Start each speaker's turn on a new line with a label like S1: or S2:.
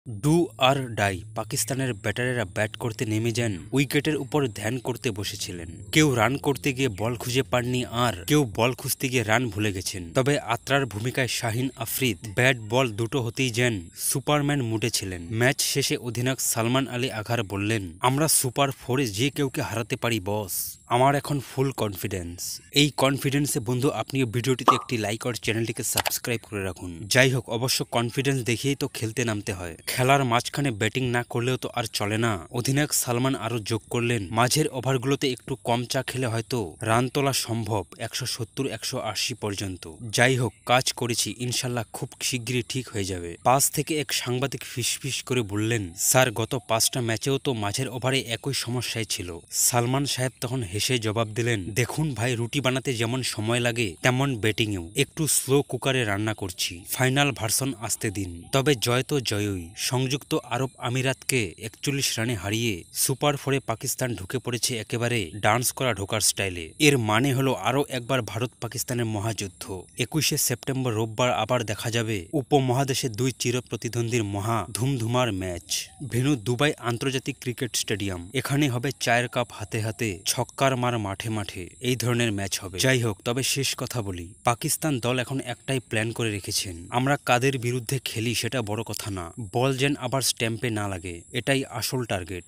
S1: Do R die পাকিস্তানের ব্যাটারেরা bat করতে নেমে যান, উইকেটের উপর ধ্যান করতে বসেছিলেন। কেউ রান করতে গিয়ে বল খুঁজে পাননি, আর কেউ বল খুঁজতে গিয়ে রান ভুলে গেছেন। তবে আত্রার ভূমিকায় শাহিন আফ্রিদ ব্যাট বল দুটো হতেই যেন সুপারম্যান মুডে ছিলেন। ম্যাচ শেষে অধিনায়ক সালমান আলী আঘার বললেন, আমরা সুপার ফোরে যে কেউকে হারাতে পারি বস, আমার এখন ফুল কনফিডেন্স। এই কনফিডেন্সে বন্ধু আপনিও ভিডিওটিতে একটি লাইক আর চ্যানেলটিকে সাবস্ক্রাইব করে রাখুন। যাই হোক, অবশ্য কনফিডেন্স দেখিয়েই তো খেলতে নামতে হয়। খেলার মাঝখানে ব্যাটিং না করলেও তো আর চলে না। অধিনায়ক সালমান আরো যোগ করলেন, মাঝের ওভারগুলোতে একটু কম চা খেলে হয়তো রান তোলা সম্ভব 170-180 পর্যন্ত। যাই হোক, কাজ করেছি, ইনশাল্লাহ খুব শিগগিরই ঠিক হয়ে যাবে। পাশ থেকে এক সাংবাদিক ফিসফিস করে বললেন, স্যার গত 5টা ম্যাচেও তো মাঝের ওভারে একই সমস্যায় ছিল। সালমান সাহেব তখন হেসে জবাব দিলেন, দেখুন ভাই, রুটি বানাতে যেমন সময় লাগে তেমন ব্যাটিংয়েও একটু স্লো কুকারে রান্না করছি, ফাইনাল ভার্সন আসতে দিন। তবে জয় তো জয়ই, সংযুক্ত আরব আমিরাতকে 41 রানে হারিয়ে সুপার ফোরে পাকিস্তান ঢুকে পড়েছে একেবারে ডান্স করা ঢোকার স্টাইলে। এর মানে হলো আরও একবার ভারত পাকিস্তানের মহাযুদ্ধ। 21শে সেপ্টেম্বর রোববার আবার দেখা যাবে উপমহাদেশের দুই চির প্রতিদ্বন্দ্বীর মহা ধুমধুমার ম্যাচ। ভেন্যু দুবাই আন্তর্জাতিক ক্রিকেট স্টেডিয়াম। এখানে হবে চায়ের কাপ হাতে হাতে, ছক্কার মার মাঠে মাঠে, এই ধরনের ম্যাচ হবে। যাই হোক, তবে শেষ কথা বলি, পাকিস্তান দল এখন একটাই প্ল্যান করে রেখেছেন, আমরা কাদের বিরুদ্ধে খেলি সেটা বড় কথা না, বল যেন আবার স্ট্যাম্পে না লাগে, এটাই আসল টার্গেট।